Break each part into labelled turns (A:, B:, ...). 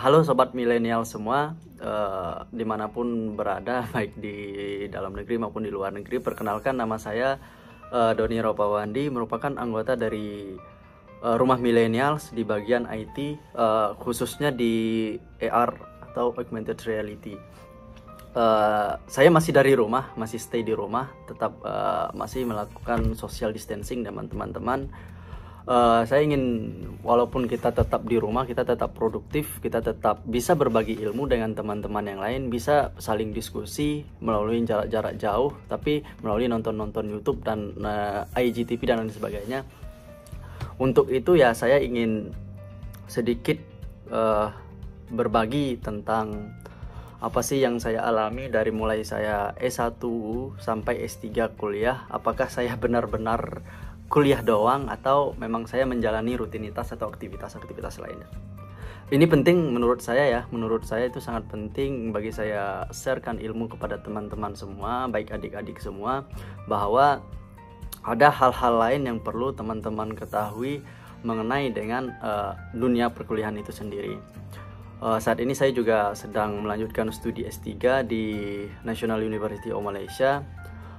A: Halo sobat milenial semua, dimanapun berada, baik di dalam negeri maupun di luar negeri. Perkenalkan, nama saya Doni Ropawandi, merupakan anggota dari Rumah Millennials di bagian IT, khususnya di AR atau Augmented Reality. Saya masih dari rumah, masih stay di rumah, tetap masih melakukan social distancing dengan teman-teman. Saya ingin, walaupun kita tetap di rumah, kita tetap produktif, kita tetap bisa berbagi ilmu dengan teman-teman yang lain, bisa saling diskusi melalui jarak-jarak jauh, tapi melalui nonton-nonton YouTube dan IGTV dan lain sebagainya. Untuk itu ya, saya ingin sedikit berbagi tentang apa sih yang saya alami dari mulai saya S1 sampai S3 kuliah. Apakah saya benar-benar kuliah doang atau memang saya menjalani rutinitas atau aktivitas-aktivitas lainnya. Ini penting menurut saya ya, menurut saya itu sangat penting bagi saya sharekan ilmu kepada teman-teman semua, baik adik-adik semua, bahwa ada hal-hal lain yang perlu teman-teman ketahui mengenai dengan dunia perkuliahan itu sendiri. Saat ini saya juga sedang melanjutkan studi S3 di National University of Malaysia.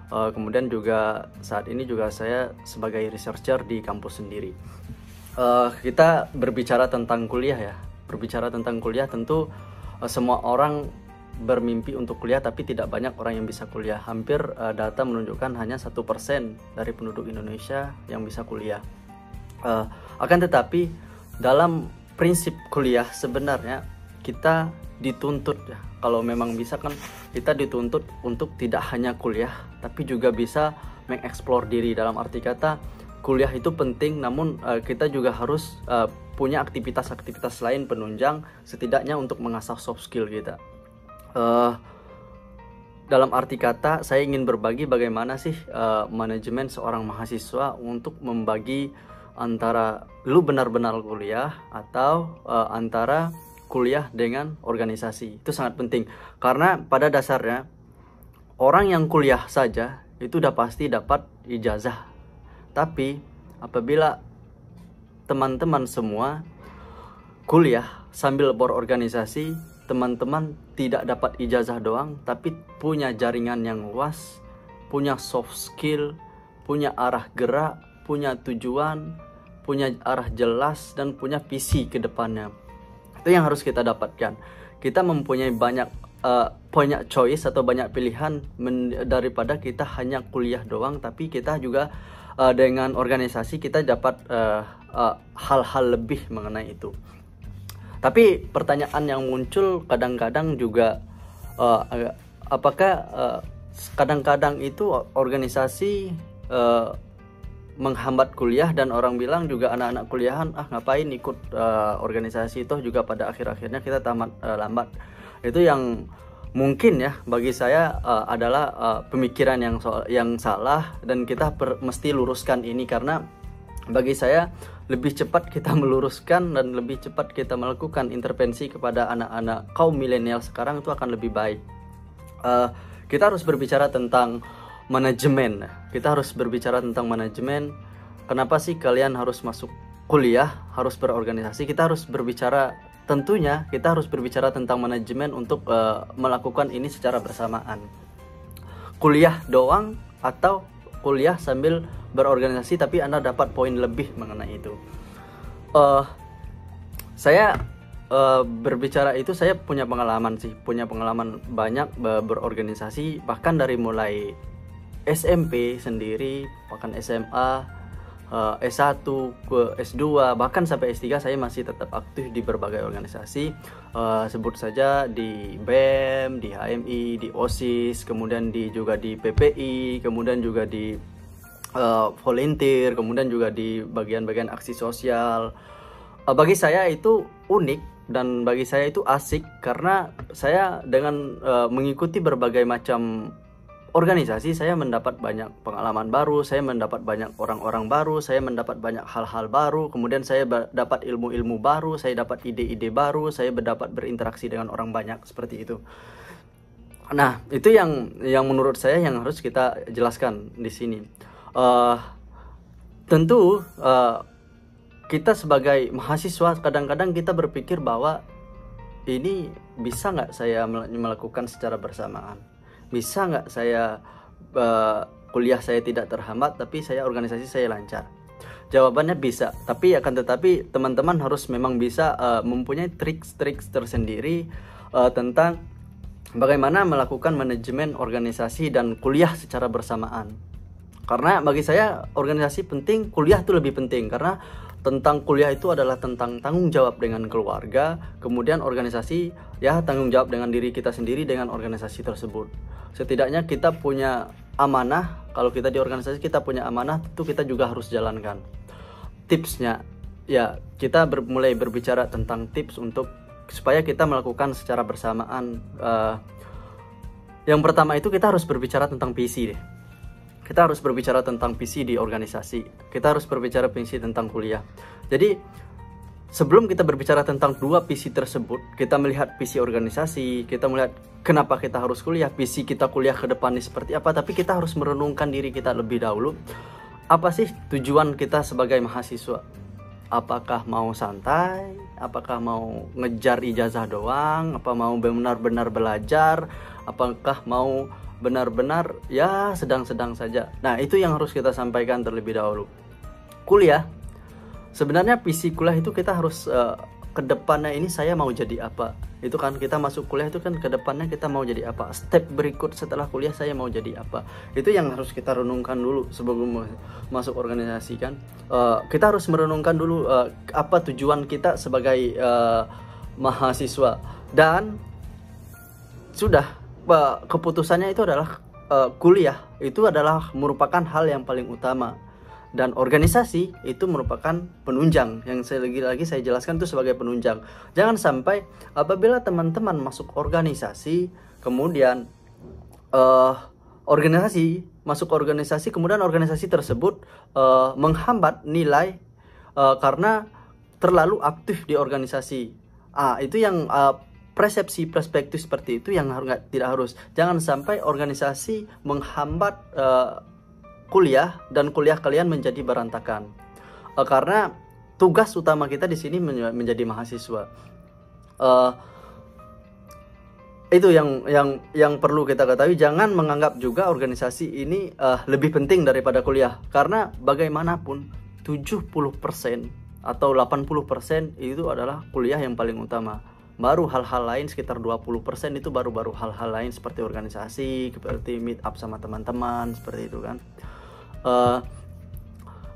A: Kemudian juga saat ini juga saya sebagai researcher di kampus sendiri. Kita berbicara tentang kuliah ya. Berbicara tentang kuliah, tentu semua orang bermimpi untuk kuliah, tapi tidak banyak orang yang bisa kuliah. Hampir data menunjukkan hanya 1% dari penduduk Indonesia yang bisa kuliah. Akan tetapi dalam prinsip kuliah sebenarnya kita dituntut ya, kalau memang bisa kan kita dituntut untuk tidak hanya kuliah tapi juga bisa mengeksplor diri. Dalam arti kata, kuliah itu penting, namun kita juga harus punya aktivitas-aktivitas lain penunjang, setidaknya untuk mengasah soft skill kita. Dalam arti kata, saya ingin berbagi bagaimana sih manajemen seorang mahasiswa untuk membagi antara lu benar-benar kuliah atau antara kuliah dengan organisasi. Itu sangat penting, karena pada dasarnya orang yang kuliah saja itu udah pasti dapat ijazah. Tapi apabila teman-teman semua kuliah sambil berorganisasi, teman-teman tidak dapat ijazah doang, tapi punya jaringan yang luas, punya soft skill, punya arah gerak, punya tujuan, punya arah jelas, dan punya visi ke depannya. Itu yang harus kita dapatkan. Kita mempunyai banyak choice atau banyak pilihan daripada kita hanya kuliah doang, tapi kita juga dengan organisasi kita dapat hal-hal lebih mengenai itu. Tapi pertanyaan yang muncul kadang-kadang juga apakah kadang-kadang itu organisasi menghambat kuliah, dan orang bilang juga anak-anak kuliahan ngapain ikut organisasi, toh juga pada akhir-akhirnya kita tamat lambat. Itu yang mungkin ya bagi saya adalah pemikiran yang salah, dan kita mesti luruskan ini, karena bagi saya lebih cepat kita meluruskan dan lebih cepat kita melakukan intervensi kepada anak-anak kaum milenial sekarang itu akan lebih baik. Kita harus berbicara tentang manajemen. Kita harus berbicara tentang manajemen. Kenapa sih kalian harus masuk kuliah, harus berorganisasi? Kita harus berbicara, tentunya kita harus berbicara tentang manajemen untuk melakukan ini secara bersamaan. Kuliah doang atau kuliah sambil berorganisasi tapi Anda dapat poin lebih mengenai itu. Saya berbicara itu, saya punya pengalaman banyak berorganisasi, bahkan dari mulai SMP sendiri, bahkan SMA, S1 ke S2, bahkan sampai S3 saya masih tetap aktif di berbagai organisasi. Sebut saja di BEM, di HMI, di OSIS, kemudian juga di PPI, kemudian juga di volunteer, kemudian juga di bagian-bagian aksi sosial. Bagi saya itu unik dan bagi saya itu asik, karena saya dengan mengikuti berbagai macam organisasi, saya mendapat banyak pengalaman baru, saya mendapat banyak orang-orang baru, saya mendapat banyak hal-hal baru, kemudian saya dapat ilmu-ilmu baru, saya dapat ide-ide baru, saya dapat berinteraksi dengan orang banyak, seperti itu. Nah, itu yang menurut saya yang harus kita jelaskan di sini. Tentu kita sebagai mahasiswa kadang-kadang kita berpikir bahwa ini bisa nggak saya melakukan secara bersamaan? Bisa nggak saya kuliah saya tidak terhambat tapi saya organisasi saya lancar? Jawabannya bisa, tapi akan tetapi teman-teman harus memang bisa mempunyai trik-trik tersendiri tentang bagaimana melakukan manajemen organisasi dan kuliah secara bersamaan. Karena bagi saya organisasi penting, kuliah itu lebih penting, karena tentang kuliah itu adalah tentang tanggung jawab dengan keluarga, kemudian organisasi ya tanggung jawab dengan diri kita sendiri dengan organisasi tersebut. Setidaknya kita punya amanah, kalau kita di organisasi kita punya amanah, itu kita juga harus jalankan. Tipsnya ya kita mulai berbicara tentang tips untuk supaya kita melakukan secara bersamaan. Yang pertama itu kita harus berbicara tentang visi deh. Kita harus berbicara tentang visi di organisasi. Kita harus berbicara visi tentang kuliah. Jadi sebelum kita berbicara tentang dua visi tersebut, kita melihat visi organisasi, kita melihat kenapa kita harus kuliah, visi kita kuliah ke depannya seperti apa, tapi kita harus merenungkan diri kita lebih dahulu. Apa sih tujuan kita sebagai mahasiswa? Apakah mau santai? Apakah mau ngejar ijazah doang? Apa mau benar-benar belajar? Apakah mau benar-benar ya sedang-sedang saja? Nah, itu yang harus kita sampaikan terlebih dahulu. Kuliah, sebenarnya visi kuliah itu kita harus ke depannya ini saya mau jadi apa. Itu kan kita masuk kuliah itu kan ke depannya kita mau jadi apa. Step berikut setelah kuliah saya mau jadi apa. Itu yang harus kita renungkan dulu sebelum masuk organisasi kan. Kita harus merenungkan dulu apa tujuan kita sebagai mahasiswa. Dan sudah keputusannya itu adalah kuliah itu adalah merupakan hal yang paling utama. Dan organisasi itu merupakan penunjang, yang lagi-lagi saya jelaskan itu sebagai penunjang. Jangan sampai apabila teman-teman masuk organisasi, kemudian masuk organisasi, kemudian organisasi tersebut menghambat nilai karena terlalu aktif di organisasi. Itu yang persepsi perspektif seperti itu yang tidak harus. Jangan sampai organisasi menghambat kuliah dan kuliah kalian menjadi berantakan. Karena tugas utama kita di sini menjadi mahasiswa. Itu yang perlu kita ketahui. Jangan menganggap juga organisasi ini lebih penting daripada kuliah, karena bagaimanapun 70% atau 80% itu adalah kuliah yang paling utama. Baru hal-hal lain sekitar 20% itu baru hal-hal lain seperti organisasi, seperti meet up sama teman-teman, seperti itu kan.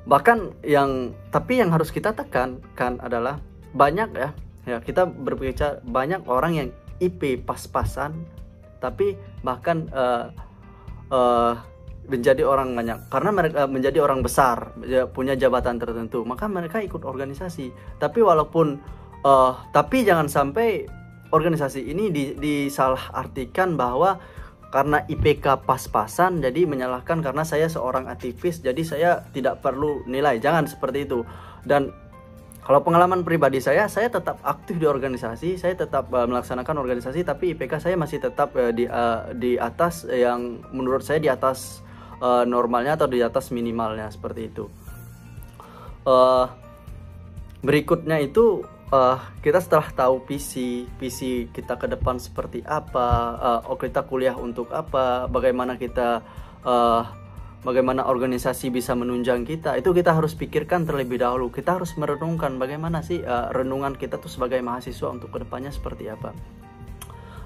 A: Bahkan yang harus kita tekankan adalah banyak ya kita berbicara banyak orang yang IP pas-pasan tapi bahkan menjadi orang banyak karena mereka menjadi orang besar, punya jabatan tertentu, maka mereka ikut organisasi. Tapi jangan sampai organisasi ini disalahartikan bahwa karena IPK pas-pasan jadi menyalahkan karena saya seorang aktivis jadi saya tidak perlu nilai. Jangan seperti itu. Dan kalau pengalaman pribadi saya tetap aktif di organisasi, saya tetap melaksanakan organisasi, tapi IPK saya masih tetap di atas yang menurut saya di atas normalnya atau di atas minimalnya, seperti itu. Berikutnya itu kita setelah tahu visi kita ke depan seperti apa, kita kuliah untuk apa, bagaimana organisasi bisa menunjang kita, itu kita harus pikirkan terlebih dahulu. Kita harus merenungkan bagaimana sih renungan kita tuh sebagai mahasiswa untuk kedepannya seperti apa.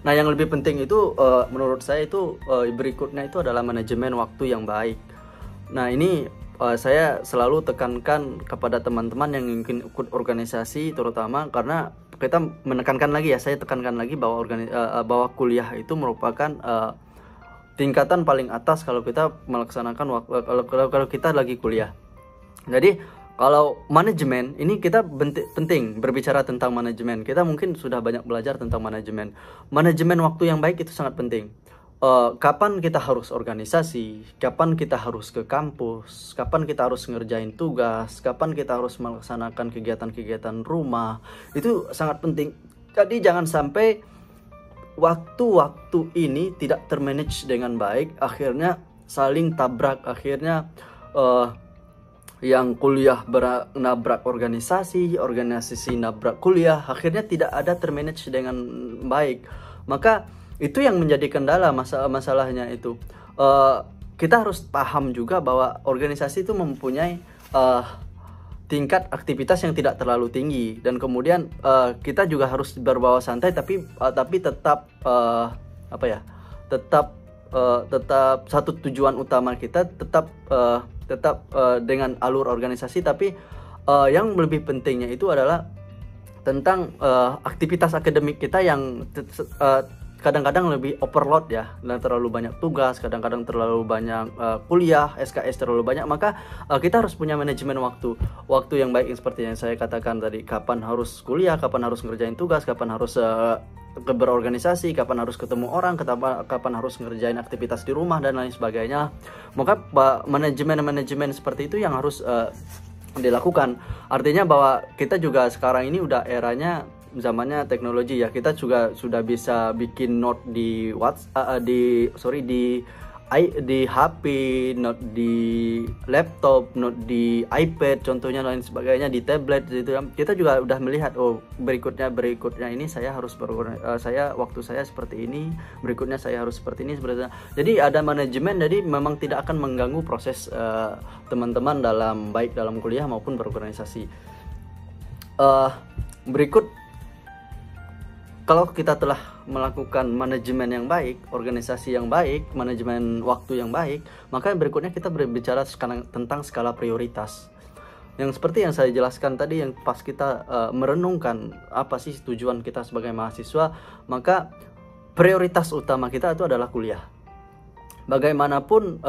A: Nah, yang lebih penting itu menurut saya itu berikutnya itu adalah manajemen waktu yang baik. Nah, ini saya selalu tekankan kepada teman-teman yang ingin ikut organisasi, terutama karena kita menekankan lagi saya tekankan lagi bahwa kuliah itu merupakan tingkatan paling atas kalau kita melaksanakan kalau kita lagi kuliah. Jadi kalau manajemen ini kita penting berbicara tentang manajemen. Kita mungkin sudah banyak belajar tentang manajemen waktu yang baik itu sangat penting. Kapan kita harus organisasi, kapan kita harus ke kampus, kapan kita harus ngerjain tugas, kapan kita harus melaksanakan kegiatan-kegiatan rumah, itu sangat penting. Jadi jangan sampai waktu-waktu ini tidak termanage dengan baik, akhirnya saling tabrak, akhirnya yang kuliah nabrak organisasi, organisasi nabrak kuliah, akhirnya tidak ada termanage dengan baik. Maka itu yang menjadi kendala masalahnya itu. Kita harus paham juga bahwa organisasi itu mempunyai tingkat aktivitas yang tidak terlalu tinggi, dan kemudian kita juga harus berbawa santai, tapi tetap tetap satu tujuan utama kita tetap dengan alur organisasi. Tapi yang lebih pentingnya itu adalah tentang aktivitas akademik kita yang kadang-kadang lebih overload ya, dan terlalu banyak tugas, kadang-kadang terlalu banyak kuliah, SKS terlalu banyak. Maka kita harus punya manajemen waktu yang baik, seperti yang saya katakan tadi, kapan harus kuliah, kapan harus ngerjain tugas, kapan harus berorganisasi, kapan harus ketemu orang, kapan harus ngerjain aktivitas di rumah dan lain sebagainya. Maka manajemen seperti itu yang harus dilakukan. Artinya bahwa kita juga sekarang ini udah eranya zamannya teknologi ya, kita juga sudah bisa bikin note di di HP, note di laptop, note di iPad contohnya, lain sebagainya, di tablet gitu ya. Kita juga udah melihat, oh berikutnya ini saya harus waktu saya seperti ini, berikutnya saya harus seperti ini, jadi ada manajemen. Jadi memang tidak akan mengganggu proses teman-teman baik dalam kuliah maupun berorganisasi. Berikut, kalau kita telah melakukan manajemen yang baik, organisasi yang baik, manajemen waktu yang baik, maka berikutnya kita berbicara tentang skala prioritas. Yang seperti yang saya jelaskan tadi, yang pas kita merenungkan apa sih tujuan kita sebagai mahasiswa, maka prioritas utama kita itu adalah kuliah. Bagaimanapun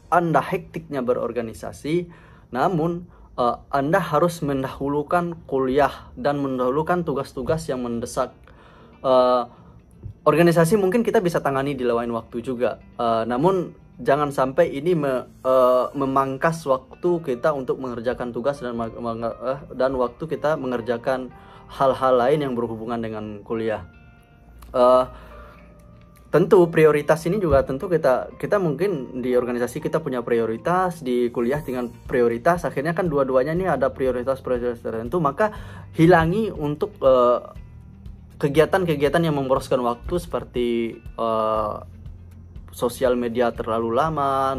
A: Anda hektiknya berorganisasi, namun Anda harus mendahulukan kuliah dan mendahulukan tugas-tugas yang mendesak. Organisasi mungkin kita bisa tangani di lain waktu juga, namun jangan sampai ini memangkas waktu kita untuk mengerjakan tugas dan waktu kita mengerjakan hal-hal lain yang berhubungan dengan kuliah. Tentu prioritas ini juga tentu kita mungkin di organisasi kita punya prioritas, di kuliah dengan prioritas, akhirnya kan dua-duanya ini ada prioritas tertentu, maka hilangi untuk kegiatan-kegiatan yang memboroskan waktu, seperti sosial media terlalu lama,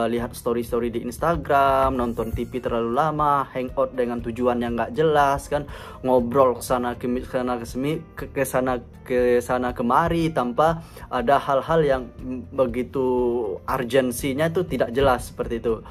A: lihat story di Instagram, nonton TV terlalu lama, hangout dengan tujuan yang nggak jelas kan, ngobrol kesana kemari tanpa ada hal-hal yang begitu urgensinya itu tidak jelas seperti itu.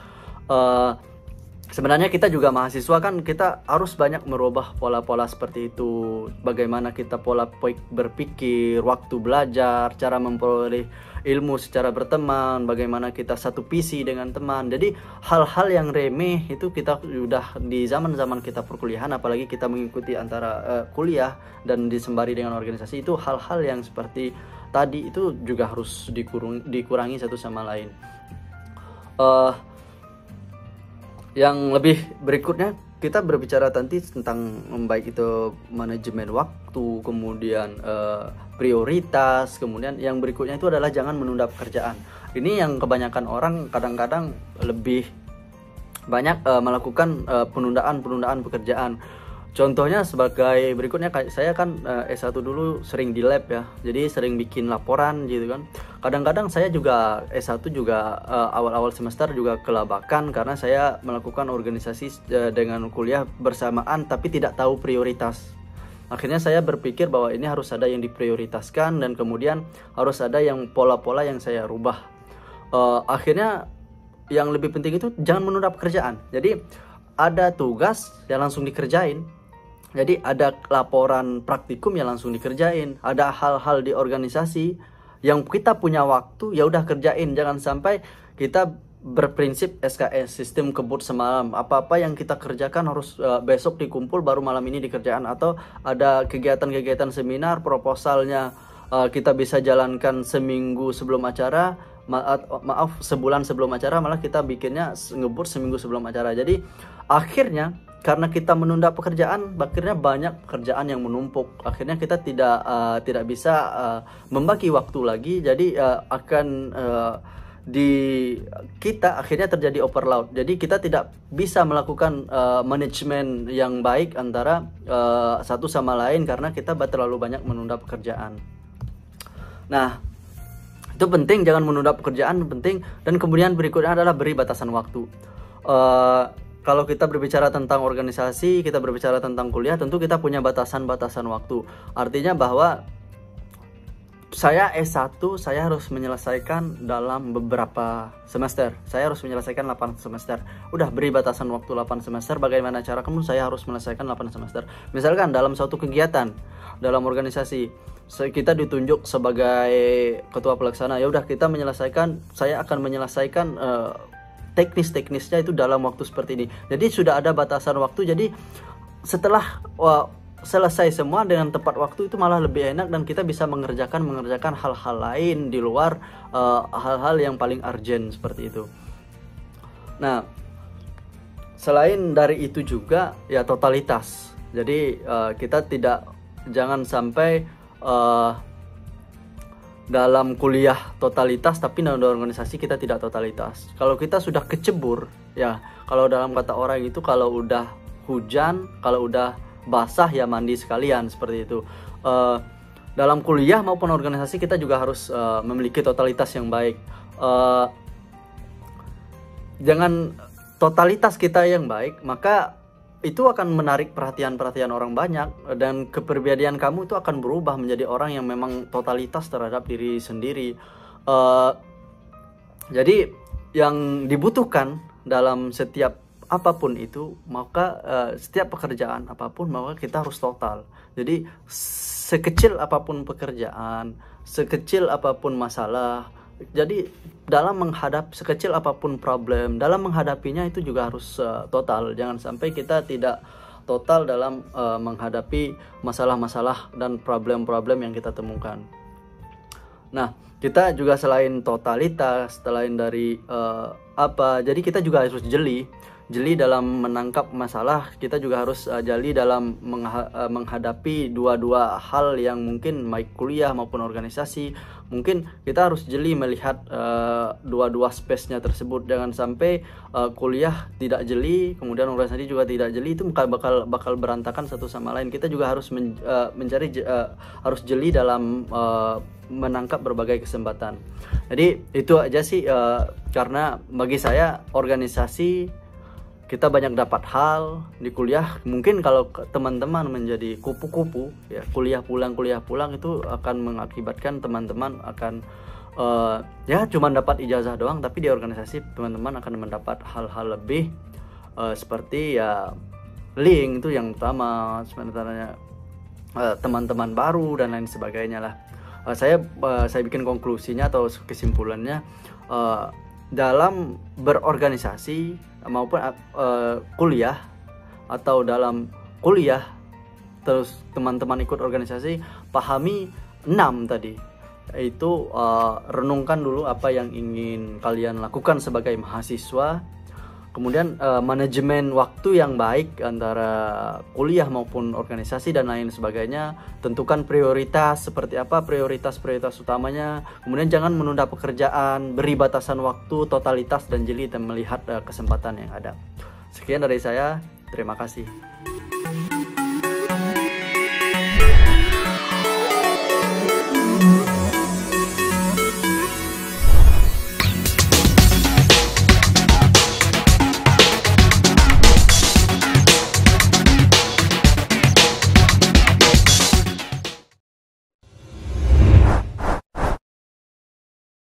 A: Sebenarnya kita juga mahasiswa kan, kita harus banyak merubah pola-pola seperti itu. Bagaimana kita pola berpikir, waktu belajar, cara memperoleh ilmu secara berteman, bagaimana kita satu visi dengan teman. Jadi hal-hal yang remeh itu kita sudah di zaman-zaman kita perkuliahan, apalagi kita mengikuti antara kuliah dan disembari dengan organisasi, itu hal-hal yang seperti tadi itu juga harus dikurangi satu sama lain. Yang lebih berikutnya kita berbicara nanti tentang baik itu manajemen waktu, kemudian prioritas, kemudian yang berikutnya itu adalah jangan menunda pekerjaan. Ini yang kebanyakan orang kadang-kadang lebih banyak melakukan penundaan pekerjaan. Contohnya sebagai berikutnya, saya kan S1 dulu sering di lab ya, jadi sering bikin laporan gitu kan. Kadang-kadang saya juga S1 juga awal-awal semester juga kelabakan karena saya melakukan organisasi dengan kuliah bersamaan tapi tidak tahu prioritas. Akhirnya saya berpikir bahwa ini harus ada yang diprioritaskan dan kemudian harus ada yang pola-pola yang saya rubah. Akhirnya yang lebih penting itu jangan menunda pekerjaan. Jadi ada tugas yang langsung dikerjain. Jadi ada laporan praktikum yang langsung dikerjain, ada hal-hal di organisasi yang kita punya waktu, ya udah kerjain. Jangan sampai kita berprinsip SKS, sistem kebut semalam. Apa-apa yang kita kerjakan harus besok dikumpul baru malam ini dikerjakan, atau ada kegiatan-kegiatan seminar proposalnya kita bisa jalankan seminggu sebelum acara, sebulan sebelum acara, malah kita bikinnya ngebut seminggu sebelum acara. Jadi akhirnya karena kita menunda pekerjaan, akhirnya banyak pekerjaan yang menumpuk. Akhirnya kita tidak bisa membagi waktu lagi. Jadi akan di kita akhirnya terjadi overload. Jadi kita tidak bisa melakukan manajemen yang baik antara satu sama lain karena kita terlalu banyak menunda pekerjaan. Nah, itu penting, jangan menunda pekerjaan, penting. Dan kemudian berikutnya adalah beri batasan waktu. Kalau kita berbicara tentang organisasi, kita berbicara tentang kuliah, tentu kita punya batasan-batasan waktu. Artinya bahwa saya S1, saya harus menyelesaikan dalam beberapa semester. Saya harus menyelesaikan 8 semester. Udah, beri batasan waktu 8 semester. Bagaimana cara kamu saya harus menyelesaikan 8 semester. Misalkan dalam suatu kegiatan, dalam organisasi, kita ditunjuk sebagai ketua pelaksana. Ya udah, kita menyelesaikan, saya akan menyelesaikan teknis-teknisnya itu dalam waktu seperti ini. Jadi sudah ada batasan waktu. Jadi setelah selesai semua dengan tepat waktu itu malah lebih enak, dan kita bisa mengerjakan hal-hal lain di luar hal-hal yang paling urgent seperti itu. Nah, selain dari itu juga ya totalitas. Jadi kita jangan sampai dalam kuliah totalitas tapi dalam organisasi kita tidak totalitas. Kalau kita sudah kecebur, ya kalau dalam kata orang itu, kalau udah hujan, kalau udah basah ya mandi sekalian, seperti itu. Dalam kuliah maupun organisasi kita juga harus memiliki totalitas yang baik. Jangan totalitas kita yang baik, maka itu akan menarik perhatian orang banyak, dan kepribadian kamu itu akan berubah menjadi orang yang memang totalitas terhadap diri sendiri. Jadi yang dibutuhkan dalam setiap apapun itu, maka setiap pekerjaan apapun, maka kita harus total. Jadi sekecil apapun pekerjaan, sekecil apapun masalah, jadi dalam sekecil apapun problem, dalam menghadapinya itu juga harus total. Jangan sampai kita tidak total dalam menghadapi masalah-masalah dan problem-problem yang kita temukan. Nah, kita juga selain totalitas, selain dari jadi kita juga harus jeli dalam menangkap masalah. Kita juga harus jeli dalam menghadapi dua hal yang mungkin baik kuliah maupun organisasi. Mungkin kita harus jeli melihat dua space-nya tersebut. Jangan sampai kuliah tidak jeli, kemudian organisasi juga tidak jeli, itu bakal berantakan satu sama lain. Kita juga harus harus jeli dalam menangkap berbagai kesempatan. Jadi itu aja sih, karena bagi saya organisasi kita banyak dapat hal di kuliah. Mungkin kalau teman-teman menjadi kupu-kupu, ya kuliah pulang itu akan mengakibatkan teman-teman akan ya cuma dapat ijazah doang, tapi di organisasi teman-teman akan mendapat hal-hal lebih seperti ya link itu yang utama sebenarnya, teman-teman baru dan lain sebagainya lah. Saya bikin konklusinya atau kesimpulannya, dalam berorganisasi maupun kuliah, atau dalam kuliah terus teman-teman ikut organisasi, pahami 6 tadi, yaitu renungkan dulu apa yang ingin kalian lakukan sebagai mahasiswa. Kemudian manajemen waktu yang baik antara kuliah maupun organisasi dan lain sebagainya. Tentukan prioritas, seperti apa prioritas utamanya. Kemudian jangan menunda pekerjaan, beri batasan waktu, totalitas dan jeli dan melihat kesempatan yang ada. Sekian dari saya, terima kasih.